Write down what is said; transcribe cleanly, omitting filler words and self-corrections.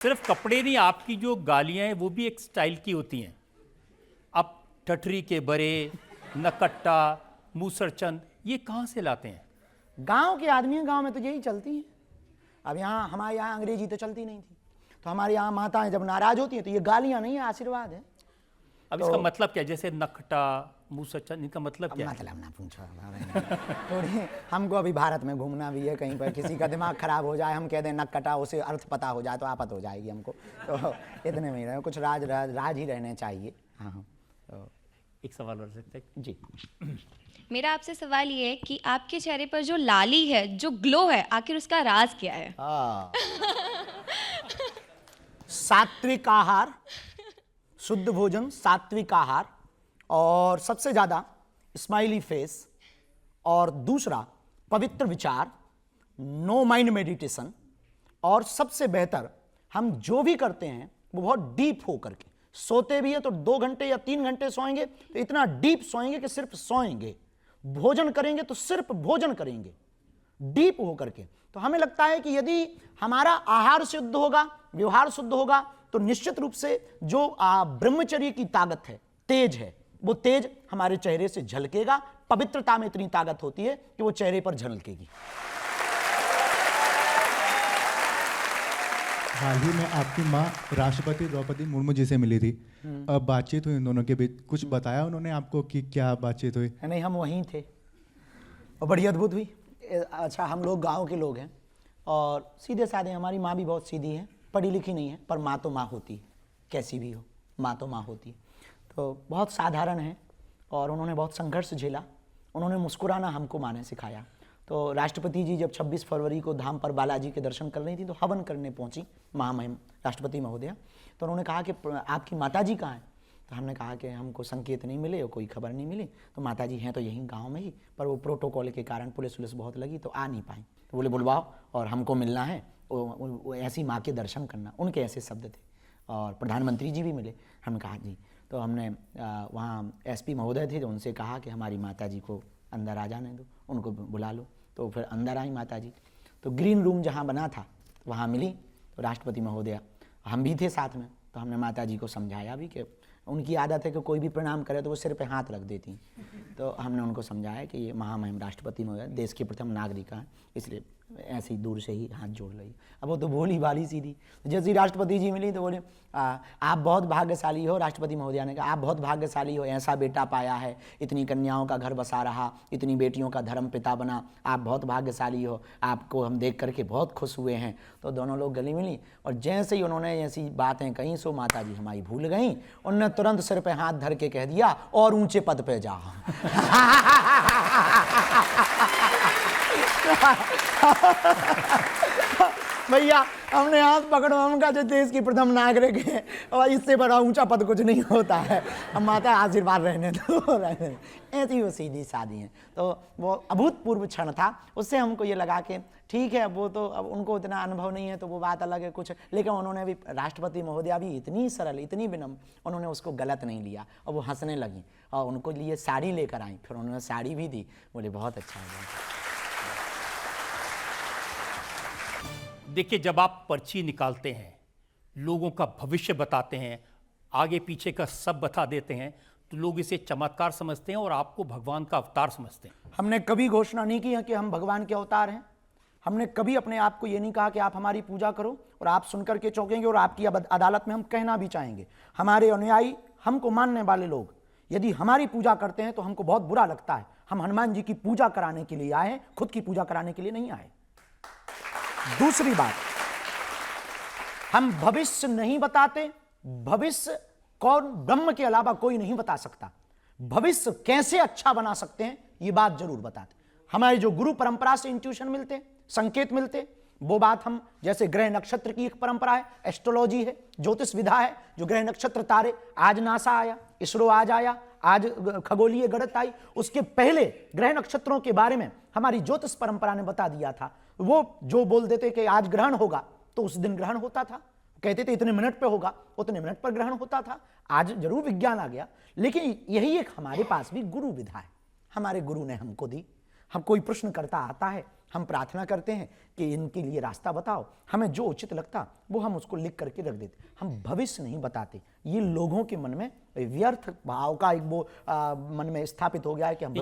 सिर्फ कपड़े नहीं, आपकी जो गालियां हैं वो भी एक स्टाइल की होती हैं। अब ठठरी के बरे, नकट्टा, मूसरचंद, ये कहाँ से लाते हैं? गांव के आदमी हैं, गांव में तो यही चलती है। अब यहाँ हमारे यहाँ अंग्रेजी तो चलती नहीं थी, तो हमारे यहाँ माताएं जब नाराज होती हैं तो ये गालियां नहीं है, आशीर्वाद है। अब इसका मतलब क्या है? जैसे नखटा, मूसरचंद, इनका मतलब क्या है? मतलब ना पूछो थोड़ी हमको अभी भारत में घूमना भी है, कहीं पर किसी का दिमाग खराब हो जाए, हम कह दें नक कटा, उसे अर्थ पता हो जाए तो आफत हो जाएगी हमको। तो इतने में ही रहे, कुछ राज ही रहने चाहिए। हाँ तो एक सवाल और सकते हैं जी। मेरा आपसे सवाल ये है कि आपके चेहरे पर जो लाली है, जो ग्लो है, आखिर उसका राज क्या है? सात्विक आहार, शुद्ध भोजन, सात्विक आहार, और सबसे ज्यादा स्माइली फेस, और दूसरा पवित्र विचार, नो माइंड मेडिटेशन, और सबसे बेहतर हम जो भी करते हैं वो बहुत डीप हो करके सोते भी हैं तो 2 घंटे या 3 घंटे सोएंगे तो इतना डीप सोएंगे कि सिर्फ सोएंगे। भोजन करेंगे तो सिर्फ भोजन करेंगे डीप हो करके। तो हमें लगता है कि यदि हमारा आहार शुद्ध होगा, व्यवहार शुद्ध होगा, तो निश्चित रूप से जो ब्रह्मचर्य की ताकत है, तेज है, वो तेज हमारे चेहरे से झलकेगा। पवित्रता में इतनी ताकत होती है कि वो चेहरे पर झलकेगी। हाल ही में आपकी माँ राष्ट्रपति द्रौपदी मुर्मू जी से मिली थी, अब बातचीत हुई उन दोनों के बीच, कुछ बताया उन्होंने आपको कि क्या बातचीत हुई? नहीं, हम वहीं थे और बड़ी अद्भुत हुई। अच्छा, हम लोग गांव के लोग हैं और सीधे साधे, हमारी माँ भी बहुत सीधी है, पढ़ी लिखी नहीं है, पर माँ तो माँ होती है, कैसी भी हो माँ तो माँ होती है। तो बहुत साधारण है और उन्होंने बहुत संघर्ष झेला। उन्होंने मुस्कुराना हमको माँ ने सिखाया। तो राष्ट्रपति जी जब 26 फरवरी को धाम पर बालाजी के दर्शन कर रही थी तो हवन करने पहुंची महामहिम राष्ट्रपति महोदया। तो उन्होंने कहा कि आपकी माता जी कहाँ हैं? तो हमने कहा कि हमको संकेत नहीं मिले और कोई खबर नहीं मिली। तो माता जी हैं तो यहीं गांव में ही, पर वो प्रोटोकॉल के कारण पुलिस वुलिस बहुत लगी तो आ नहीं पाई। तो बोले बुलवाओ और हमको मिलना है, वो ऐसी माँ के दर्शन करना, उनके ऐसे शब्द थे। और प्रधानमंत्री जी भी मिले। हमने कहा जी। तो हमने वहाँ एसपी महोदय थे तो उनसे कहा कि हमारी माता जी को अंदर आ जाने दो, उनको बुला लो। तो फिर अंदर आई माता जी। तो ग्रीन रूम जहाँ बना था वहाँ मिली। तो राष्ट्रपति महोदया, हम भी थे साथ में, तो हमने माता जी को समझाया भी कि उनकी आदत है कि कोई भी प्रणाम करे तो वो सिर पे हाथ रख देती। तो हमने उनको समझाया कि ये महामहिम राष्ट्रपति महोदय देश के प्रथम नागरिक हैं, इसलिए ऐसे ही दूर से ही हाथ जोड़ रही। अब वो तो भोली भाली सीधी। जैसे ही राष्ट्रपति जी मिली तो बोले आप बहुत भाग्यशाली हो। राष्ट्रपति महोदया ने कहा आप बहुत भाग्यशाली हो, ऐसा बेटा पाया है, इतनी कन्याओं का घर बसा रहा, इतनी बेटियों का धर्म पिता बना, आप बहुत भाग्यशाली हो, आपको हम देख करके बहुत खुश हुए हैं। तो दोनों लोग गली मिली और जैसे ही उन्होंने ऐसी बातें कहीं सो माता जी हमारी भूल गई। उन्होंने तुरंत सिर पे हाथ धर के कह दिया और ऊंचे पद पे जाओ। भैया हमने हाथ पकड़ो, हमका जो देश की प्रथम नागरिक है और इससे बड़ा ऊंचा पद कुछ नहीं होता है। अब माता आशीर्वाद रहने दो, ऐसी वो सीधी सादी है। तो वो अभूतपूर्व क्षण था। उससे हमको ये लगा कि ठीक है, वो तो अब उनको इतना अनुभव नहीं है तो वो बात अलग है कुछ, लेकिन उन्होंने भी, राष्ट्रपति महोदया भी इतनी सरल, इतनी विनम्र, उन्होंने उसको गलत नहीं लिया और वो हंसने लगी और उनको लिए साड़ी लेकर आई। फिर उन्होंने साड़ी भी दी, बोले बहुत अच्छा हुआ। देखिए, जब आप पर्ची निकालते हैं, लोगों का भविष्य बताते हैं, आगे पीछे का सब बता देते हैं, तो लोग इसे चमत्कार समझते हैं और आपको भगवान का अवतार समझते हैं। हमने कभी घोषणा नहीं की है कि हम भगवान के अवतार हैं। हमने कभी अपने आप को ये नहीं कहा कि आप हमारी पूजा करो और आप सुनकर के चौंकेंगे और आपकी अदालत में हम कहना भी चाहेंगे। हमारे अनुयायी, हमको मानने वाले लोग यदि हमारी पूजा करते हैं तो हमको बहुत बुरा लगता है। हम हनुमान जी की पूजा कराने के लिए आए हैं, खुद की पूजा कराने के लिए नहीं आए। दूसरी बात, हम भविष्य नहीं बताते। भविष्य कौन, ब्रह्म के अलावा कोई नहीं बता सकता। भविष्य कैसे अच्छा बना सकते हैं ये बात जरूर बताते। हमारे जो गुरु परंपरा से इंट्यूशन मिलते, संकेत मिलते, वो बात हम, जैसे ग्रह नक्षत्र की एक परंपरा है, एस्ट्रोलॉजी है, ज्योतिष विधा है, जो ग्रह नक्षत्र तारे, आज नासा आया, इसरो आज आया, आज खगोलीय गणित आई, उसके पहले ग्रह नक्षत्रों के बारे में हमारी ज्योतिष परंपरा ने बता दिया था। वो जो बोल देते कि आज ग्रहण होगा तो उस दिन ग्रहण होता था, कहते थे इतने मिनट पे होगा, उतने मिनट पर ग्रहण होता था। आज जरूर विज्ञान आ गया, लेकिन यही एक हमारे पास भी गुरु विधा है, हमारे गुरु ने हमको दी। हम कोई प्रश्न करता आता है हम प्रार्थना करते हैं कि इनके लिए रास्ता बताओ, हमें जो उचित लगता वो हम उसको लिख करके रख देते, हम भविष्य नहीं बताते। ये लोगों के मन में व्यर्थ भाव का एक वो मन में स्थापित हो गया है कि हम